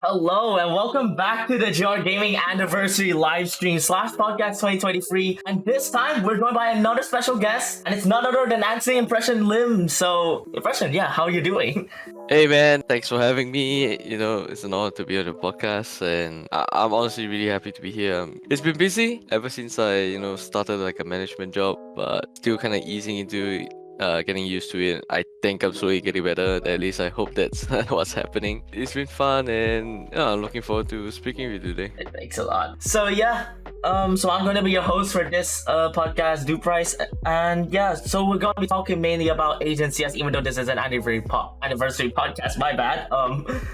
Hello and welcome back to the GR Gaming Anniversary live stream slash podcast 2023. And this time we're joined by another special guest, and it's none other than Anthony Impression Lim. So, Impression, yeah, how are you doing? Hey man, thanks for having me. It's an honor to be on the podcast, and I'm honestly really happy to be here. It's been busy ever since I started like a management job, but still kind of easing into getting used to it. I think I'm slowly getting better. At least I hope that's what's happening. It's been fun, and yeah, I'm looking forward to speaking with you today. It makes a lot. So yeah, so I'm gonna be your host for this podcast, Do Price, and yeah, so we're gonna be talking mainly about agencies, even though this is an anniversary podcast. My bad.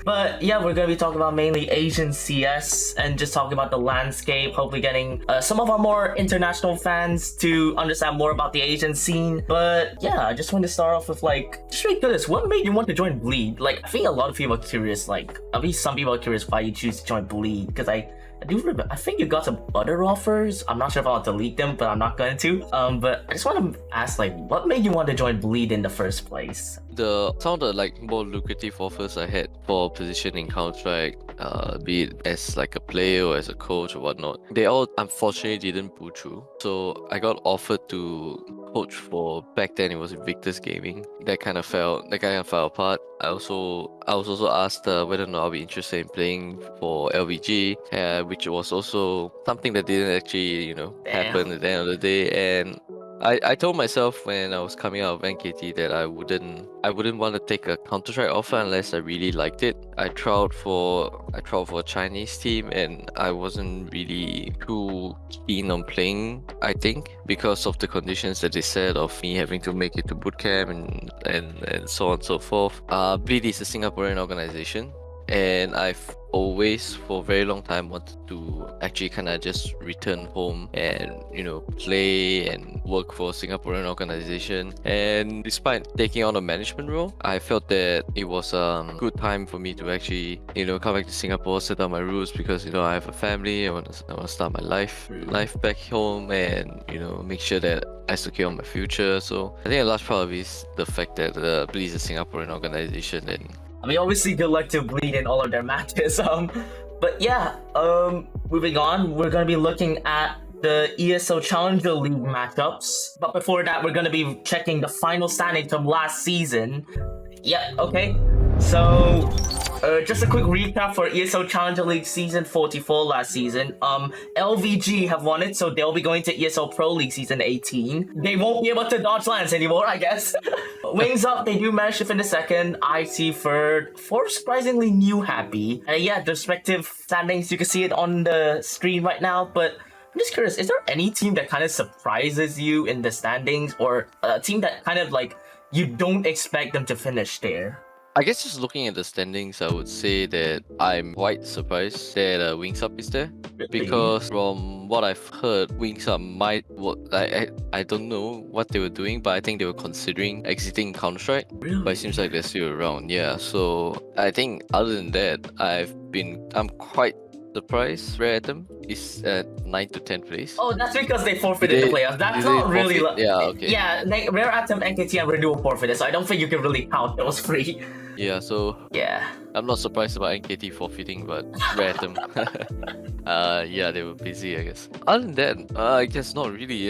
But yeah, we're gonna be talking about mainly Asian CS and just talking about the landscape. Hopefully, getting some of our more international fans to understand more about the Asian scene. But yeah, I just want to start off with just really curious. What made you want to join Bleed? Like, I think a lot of people are curious. Like, at least some people are curious why you choose to join Bleed, because I do remember, I think you got some other offers. I'm not sure if I'll delete them, but I'm not going to. But I just want to ask, what made you want to join Bleed in the first place? Some of the more lucrative offers I had for position in Counter-Strike, be it as like a player or as a coach or whatnot, they all unfortunately didn't pull through. So I got offered to coach for, back then it was Victor's Gaming. That kind of fell apart. I was also asked whether or not I'll be interested in playing for LVG, which was also something that didn't actually happen at the end of the day. And I told myself when I was coming out of NKT that I wouldn't want to take a Counter-Strike offer unless I really liked it. I tried for a Chinese team, and I wasn't really too keen on playing, I think, because of the conditions that they said of me having to make it to bootcamp and so on and so forth. Bleed is a Singaporean organization, and I've always for a very long time wanted to actually kind of just return home and play and work for a Singaporean organization. And despite taking on a management role, I felt that it was a good time for me to actually come back to Singapore, set up my roots, because I have a family. I want to start my life back home, and make sure that I secure my future. So I think a large part of it is the fact that Bleed is a Singaporean organization. And I mean, obviously, good luck to Bleed in all of their matches. But yeah, moving on, we're gonna be looking at the ESL Challenger League matchups. But before that, we're gonna be checking the final standings from last season. Yeah, okay. So, just a quick recap for ESL Challenger League Season 44 last season. LVG have won it, so they'll be going to ESL Pro League Season 18. They won't be able to dodge lands anymore, I guess. Wings Up, they do manage to finish second. IC third. Fourth, surprisingly new happy. Yeah, the respective standings, you can see it on the screen right now, but I'm just curious, is there any team that kind of surprises you in the standings, or a team that kind of you don't expect them to finish there? I guess just looking at the standings, I would say that I'm quite surprised that Wings Up is there. Because from what I've heard, Wings Up I don't know what they were doing, but I think they were considering exiting Counter-Strike. Really? But it seems like they're still around, yeah. So I think other than that, I'm quite surprised Rare Atom is at 9th to 10th place. Oh, that's because they forfeited the playoffs. That's not really... Yeah, okay. Yeah, Rare Atom, NKT, and Renewal forfeited, so I don't think you can really count those three. Yeah, so yeah, I'm not surprised about NKT forfeiting, but Rare Atom, yeah, they were busy, I guess. Other than that, I guess not really.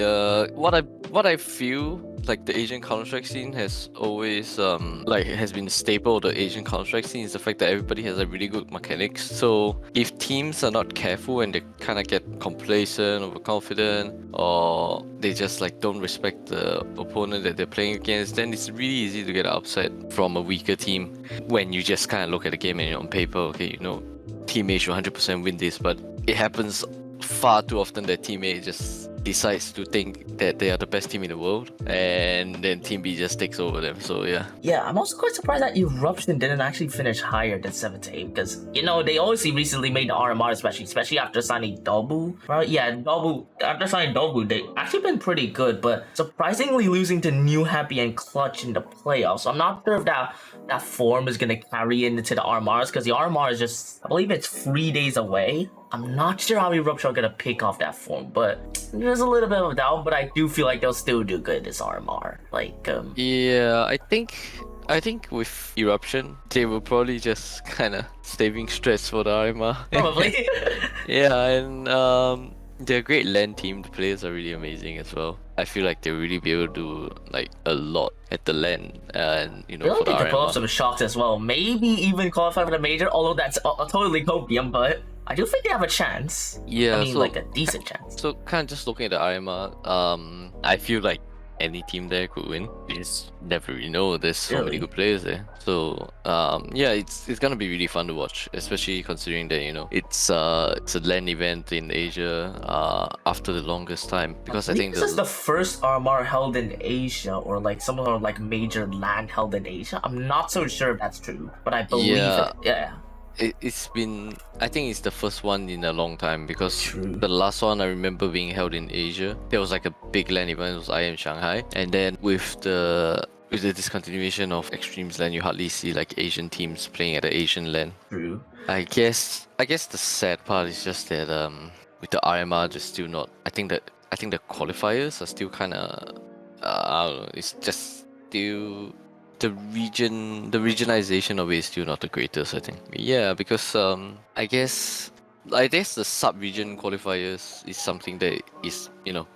What I feel like the Asian Counter-Strike scene has always has been staple of the Asian Counter-Strike scene is the fact that everybody has a really good mechanics. So if teams are not careful and they kind of get complacent, overconfident, or they just don't respect the opponent that they're playing against, then it's really easy to get upset from a weaker team when you just kind of look at the game and on paper, okay, team A should 100% win this, but it happens far too often that team A just decides to think that they are the best team in the world, and then Team B just takes over them. So yeah. Yeah, I'm also quite surprised that Eruption didn't actually finish higher than 7 to 8, because they obviously recently made the RMR, especially after signing Dobu. Right? Yeah, after signing Dobu, they actually been pretty good, but surprisingly losing to New Happy and Clutch in the playoffs. So I'm not sure if that form is gonna carry into the RMRs, because the RMR is just, I believe it's 3 days away. I'm not sure how Eruption are gonna pick off that form, but there's a little bit of doubt, but I do feel like they'll still do good this RMR. Yeah, I think I think with Eruption, they were probably just kind of saving stress for the RMR. Probably. Yeah, and they're a great LAN team. The players are really amazing as well. I feel like they'll really be able to do like a lot at the LAN and I for don't the think they pull up RMR. some shots as well. Maybe even qualify for the major, although that's totally copium, but I do think they have a chance. Yeah, I mean, so like a decent chance. so kind of just looking at the RMR, I feel like any team there could win. You just never really know. There's so many Really? good players there. So yeah, it's gonna be really fun to watch, especially considering that it's a LAN event in Asia after the longest time, because I think this is the first RMR held in Asia, or like some sort of like major land held in Asia. I'm not so sure if that's true, but I believe Yeah. it. Yeah. It's been, I think it's the first one in a long time, because True. the last one I remember being held in Asia, there was like a big LAN event. It was IM Shanghai, and then with the discontinuation of Extremes LAN, you hardly see like Asian teams playing at the Asian LAN. True. I guess the sad part is just that with the RMR just still not. I think the qualifiers are still kind of I don't know. It's just still the regionalization of it is still not the greatest, I think. Yeah, because I guess the sub-region qualifiers is something that is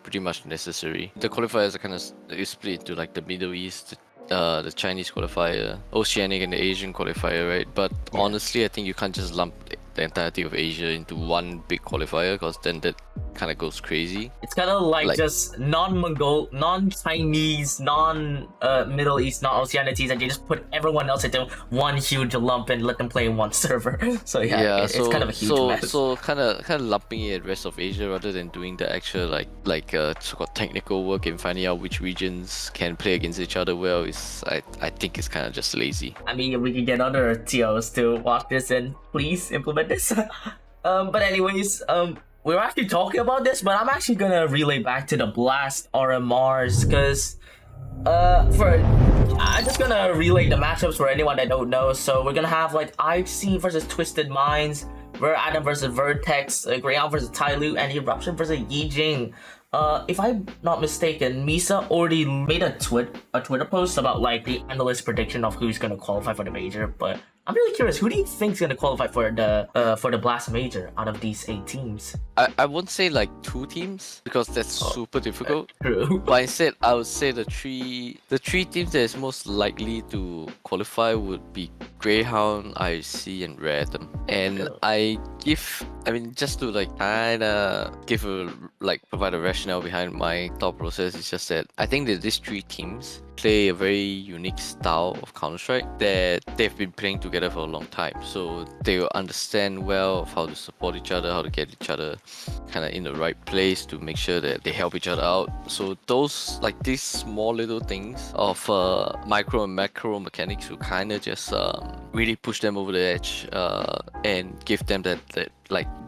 pretty much necessary. The qualifiers are kind of split into like the Middle East, the Chinese qualifier, Oceanic, and the Asian qualifier, right? But honestly, I think you can't just lump the entirety of Asia into one big qualifier, because then that kind of goes crazy. It's kind of like just non-Mongol, non-Chinese, non-Middle East, non-Oceanities, and you just put everyone else into one huge lump and let them play in one server. So it's kind of a huge mess. So kind of lumping it at rest of Asia rather than doing the actual like so-called technical work and finding out which regions can play against each other well is I think it's kind of just lazy. I mean, we can get other TOs to watch this and please implement this. But anyways, we're actually talking about this, but I'm actually gonna relay back to the Blast RMRs, because I'm just gonna relay the matchups for anyone that don't know. So we're gonna have like IHC versus Twisted Minds, Adam versus Vertex, Greyhound versus Tyloo, and Eruption versus Yijing. If I'm not mistaken, Misa already made a Twitter post about like the analyst prediction of who's gonna qualify for the major, but I'm really curious, who do you think's gonna qualify for the Blast Major out of these 8 teams? I won't say like 2 teams, because that's super difficult. True. But instead, I would say the three teams that is most likely to qualify would be Greyhound, IHC, and Random. And just to like kinda provide a rationale behind my thought process, is just that I think that these 3 teams play a very unique style of Counter-Strike that they've been playing together for a long time. So they will understand well of how to support each other, how to get each other kind of in the right place to make sure that they help each other out. So these small little things of micro and macro mechanics will kind of just really push them over the edge and give them that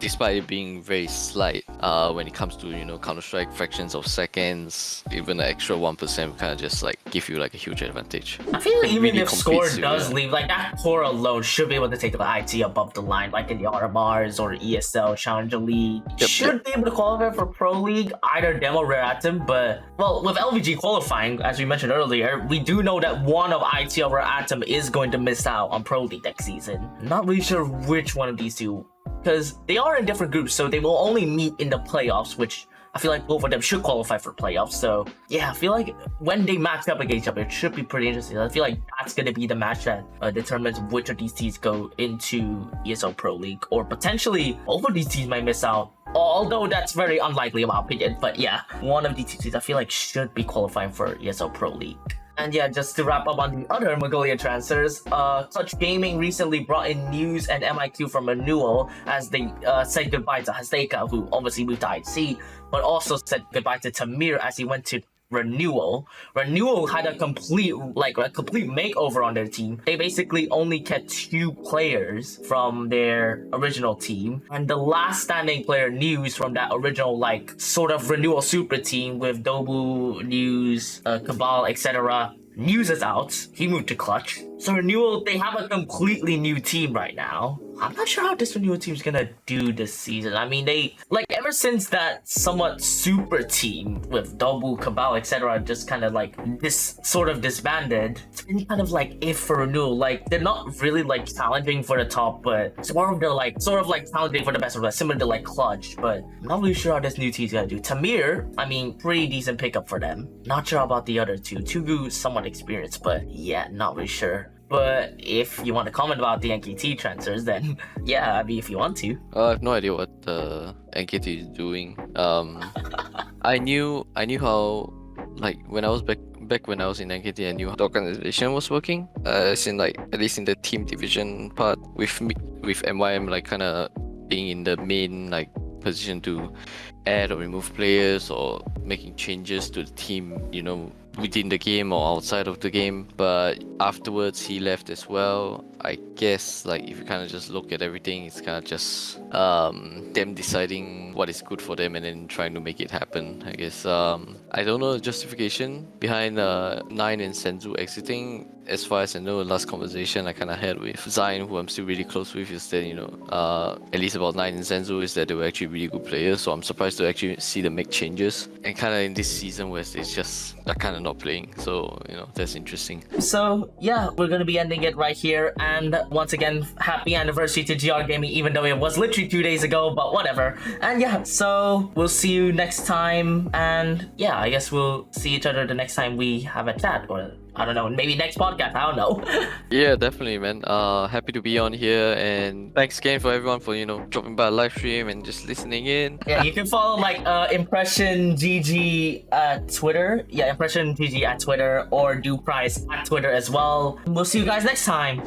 despite it being very slight when it comes to Counter-Strike fractions of seconds, even an extra 1% will kind of just give you like a huge advantage. I feel like even really if score competes, does leave, like that core alone should be able to take the IT above the line, like in the RMRs or ESL, Challenger League. Should be able to qualify for Pro League, either Demo Rare Atom, but well, with LVG qualifying, as we mentioned earlier, we do know that one of IT or Rare Atom is going to miss out on Pro League next season. Not really sure which one of these two, because they are in different groups, so they will only meet in the playoffs, which I feel like both of them should qualify for playoffs. So yeah, I feel like when they match up against each other, it should be pretty interesting. I feel like that's going to be the match that determines which of these teams go into ESL Pro League, or potentially both of these teams might miss out. Although that's very unlikely in my opinion. But yeah, one of these teams I feel like should be qualifying for ESL Pro League. And yeah, just to wrap up on the other Mongolia transfers, Clutch Gaming recently brought in News and MIQ from Renewal as they said goodbye to Haseka, who obviously moved to IC, but also said goodbye to Tamir as he went to Renewal. Renewal had a complete makeover on their team. They basically only kept 2 players from their original team, and the last standing player, News, from that original sort of Renewal super team with Dobu, News, Cabal, etc. News is out. He moved to Clutch. So Renewal, they have a completely new team right now. I'm not sure how this Renewal team's gonna do this season. I mean, they like ever since that somewhat super team with Double, Cabal, etc. just kind of like this sort of disbanded. It's been kind of like if for Renewal, like they're not really like challenging for the top, but it's more of they're like sort of like challenging for the best of the similar to like Clutch. But I'm not really sure how this new team's gonna do. Tamir, I mean, pretty decent pickup for them. Not sure about the other two. Tugu somewhat experienced, but yeah, not really sure. But if you want to comment about the NKT transfers, then yeah, I mean, if you want to. I have no idea what NKT is doing. I knew how, like, when I was back when I was in NKT, I knew how the organization was working. As in, like, at least in the team division part, with MYM like kind of being in the main like position to add or remove players or making changes to the team, you know, within the game or outside of the game. But afterwards he left as well. I guess, like, if you kind of just look at everything, it's kind of just them deciding what is good for them and then trying to make it happen, I guess. I don't know the justification behind Nine and Senzu exiting. As far as I know, the last conversation I kind of had with Zion, who I'm still really close with, is that, you know, at least about Nine and Senzu, is that they were actually really good players. So I'm surprised to actually see them make changes. And kind of in this season where it's just are kind of not playing. So, you know, that's interesting. So yeah, we're gonna be ending it right here. And once again, happy anniversary to GR Gaming, even though it was literally 2 days ago, but whatever. And yeah, so we'll see you next time. And yeah, I guess we'll see each other the next time we have a chat, or I don't know, maybe next podcast, I don't know. Yeah, definitely, man. Happy to be on here, and thanks again for everyone for, you know, dropping by a live stream and just listening in. Yeah, you can follow like Impression GG at Twitter. Yeah, Impression GG at Twitter, or Do Price at Twitter as well. We'll see you guys next time.